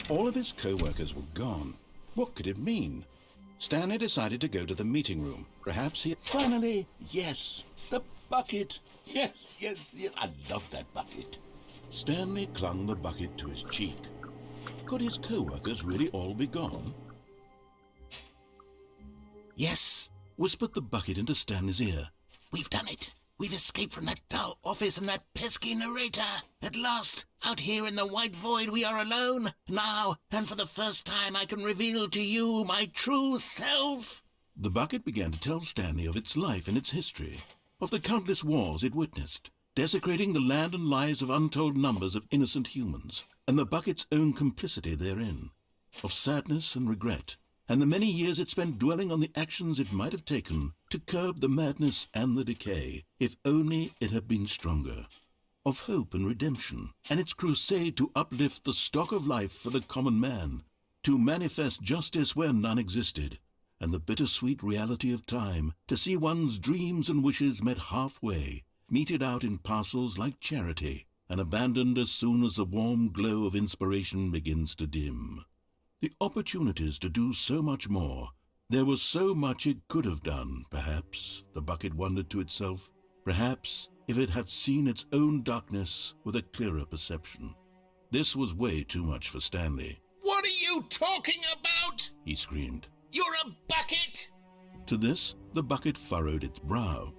All of his co-workers were gone. What could it mean? Stanley decided to go to the meeting room. Perhaps he... Finally, yes, the bucket. Yes, yes, yes, I love that bucket. Stanley clung the bucket to his cheek. Could his co-workers really all be gone? Yes, whispered the bucket into Stanley's ear. We've done it. We've escaped from that dull office and that pesky narrator. At last, out here in the white void, we are alone. Now, and for the first time, I can reveal to you my true self. The bucket began to tell Stanley of its life and its history, of the countless wars it witnessed, desecrating the land and lives of untold numbers of innocent humans, and the bucket's own complicity therein, of sadness and regret, and the many years it spent dwelling on the actions it might have taken to curb the madness and the decay, if only it had been stronger, of hope and redemption, and its crusade to uplift the stock of life for the common man, to manifest justice where none existed, and the bittersweet reality of time, to see one's dreams and wishes met halfway, meted out in parcels like charity, and abandoned as soon as the warm glow of inspiration begins to dim. The opportunities to do so much more. There was so much it could have done, perhaps, the bucket wondered to itself. Perhaps, if it had seen its own darkness with a clearer perception. This was way too much for Stanley. What are you talking about? He screamed. You're a bucket! To this, the bucket furrowed its brow.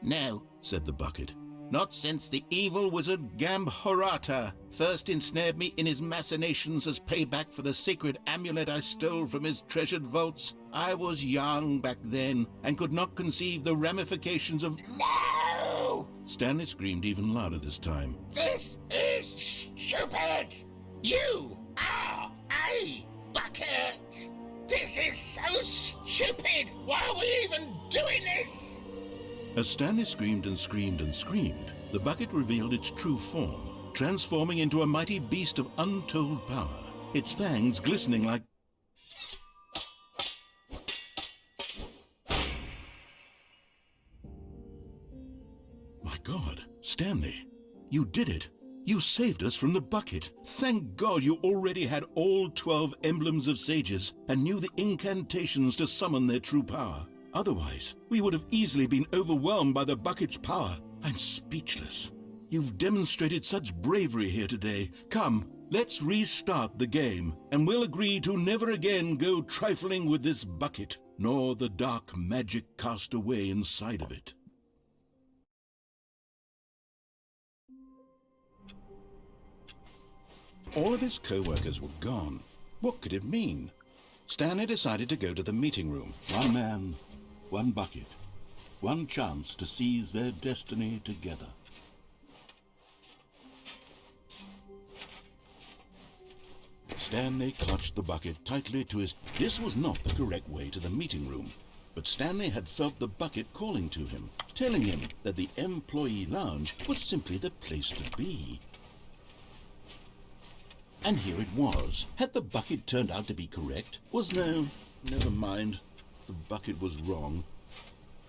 No, said the bucket. Not since the evil wizard Gambhorata first ensnared me in his machinations as payback for the sacred amulet I stole from his treasured vaults. I was young back then and could not conceive the ramifications of... No! Stanley screamed even louder this time. This is stupid! You are a bucket! This is so stupid! Why are we even doing this? As Stanley screamed and screamed and screamed, the bucket revealed its true form, transforming into a mighty beast of untold power, its fangs glistening like... My God, Stanley, you did it! You saved us from the bucket! Thank God you already had all 12 emblems of sages and knew the incantations to summon their true power. Otherwise, we would have easily been overwhelmed by the bucket's power. I'm speechless. You've demonstrated such bravery here today. Come, let's restart the game, and we'll agree to never again go trifling with this bucket, nor the dark magic cast away inside of it. All of his co-workers were gone. What could it mean? Stanley decided to go to the meeting room. One man, one bucket, one chance to seize their destiny together. Stanley clutched the bucket tightly to his... This was not the correct way to the meeting room, but Stanley had felt the bucket calling to him, telling him that the employee lounge was simply the place to be. And here it was. Had the bucket turned out to be correct? No, never mind. The bucket was wrong.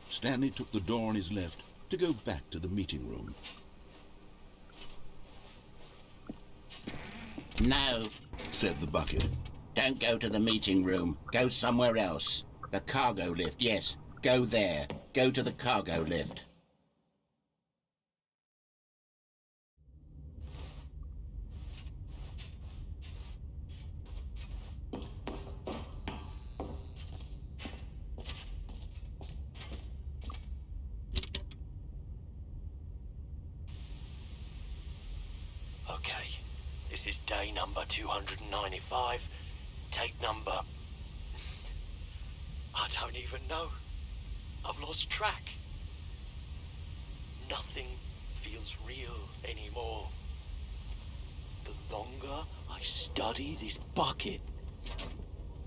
Stanley took the door on his left to go back to the meeting room. No, said the bucket. Don't go to the meeting room. Go somewhere else. The cargo lift, yes. Go there. Go to the cargo lift. Okay, this is day number 295. Take number... I don't even know. I've lost track. Nothing feels real anymore. The longer I study this bucket,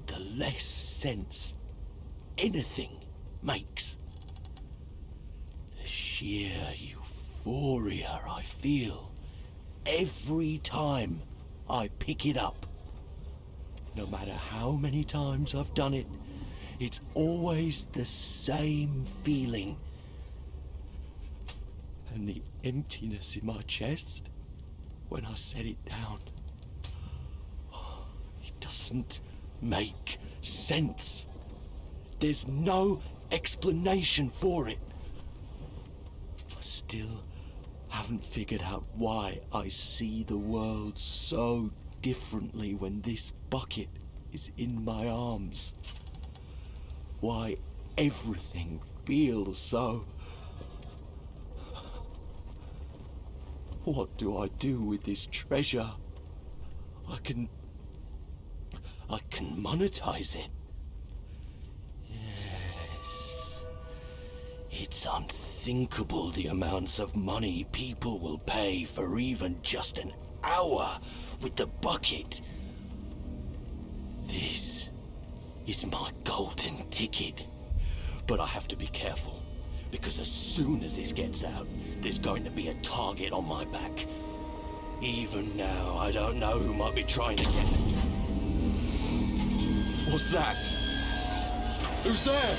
the less sense anything makes. The sheer euphoria I feel every time I pick it up. No matter how many times I've done it, it's always the same feeling. And the emptiness in my chest when I set it down. doesn't make sense. There's no explanation for it. I still haven't figured out why I see the world so differently when this bucket is in my arms. Why everything feels so... What do I do with this treasure? I can monetize it. Yes. It's unthinkable the amounts of money people will pay for even just an hour with the bucket. This is my golden ticket. But I have to be careful, because as soon as this gets out, there's going to be a target on my back. Even now, I don't know who might be trying to get me. What's that? Who's there?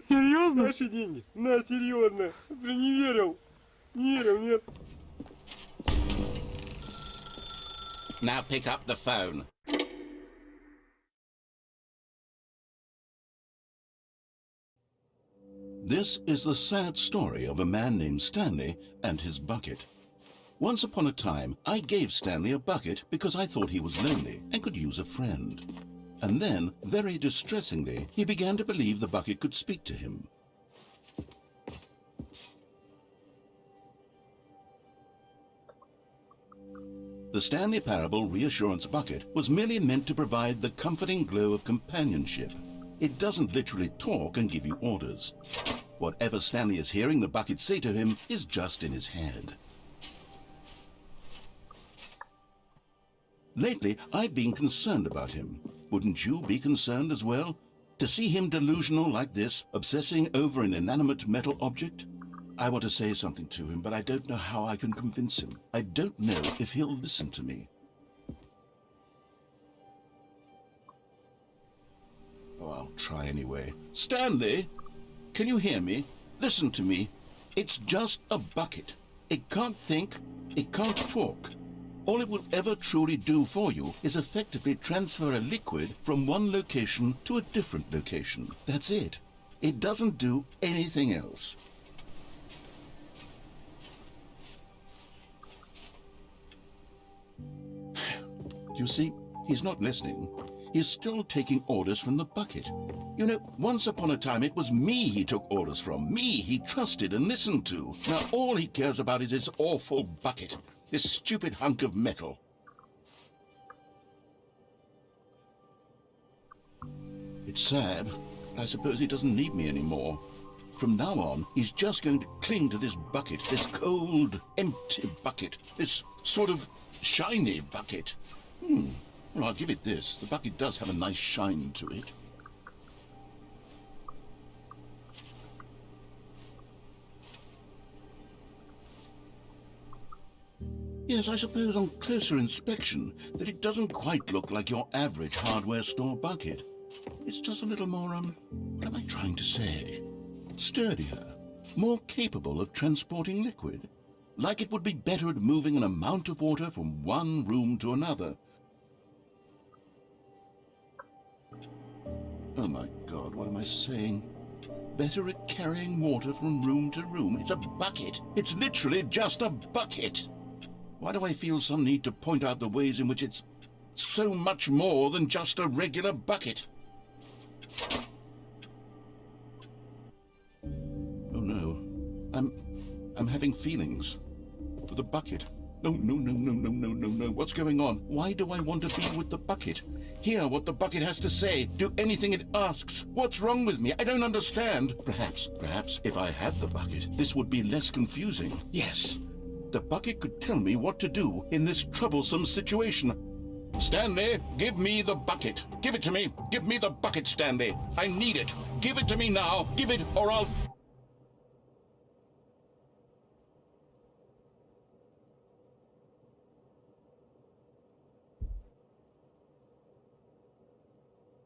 Серьезно? Наши деньги? На, серьезно. Ты не верил? Не верил, нет. Now pick up the phone. This is the sad story of a man named Stanley and his bucket. Once upon a time, I gave Stanley a bucket because I thought he was lonely and could use a friend. And then, very distressingly, he began to believe the bucket could speak to him. The Stanley Parable Reassurance Bucket was merely meant to provide the comforting glow of companionship. It doesn't literally talk and give you orders. Whatever Stanley is hearing the bucket say to him is just in his head. Lately, I've been concerned about him. Wouldn't you be concerned as well? To see him delusional like this, obsessing over an inanimate metal object? I want to say something to him, but I don't know how I can convince him. I don't know if he'll listen to me. Oh, I'll try anyway. Stanley, can you hear me? Listen to me. It's just a bucket. It can't think, it can't talk. All it will ever truly do for you is effectively transfer a liquid from one location to a different location. That's it. It doesn't do anything else. You see, he's not listening. He's still taking orders from the bucket. You know, once upon a time it was me he took orders from, me he trusted and listened to. Now all he cares about is this awful bucket, this stupid hunk of metal. It's sad, but I suppose he doesn't need me anymore. From now on, he's just going to cling to this bucket, this cold, empty bucket, this sort of shiny bucket. Well, I'll give it this. The bucket does have a nice shine to it. Yes, I suppose on closer inspection that it doesn't quite look like your average hardware store bucket. It's just a little more, what am I trying to say? Sturdier, more capable of transporting liquid. Like it would be better at moving an amount of water from one room to another. Oh my God, what am I saying? Better at carrying water from room to room. It's a bucket. It's literally just a bucket. Why do I feel some need to point out the ways in which it's so much more than just a regular bucket? Oh no, I'm having feelings for the bucket. No, no. What's going on? Why do I want to be with the bucket? Hear what the bucket has to say. Do anything it asks. What's wrong with me? I don't understand. Perhaps, if I had the bucket, this would be less confusing. Yes, the bucket could tell me what to do in this troublesome situation. Stanley, give me the bucket. Give it to me. Give me the bucket, Stanley. I need it. Give it to me now. Give it or I'll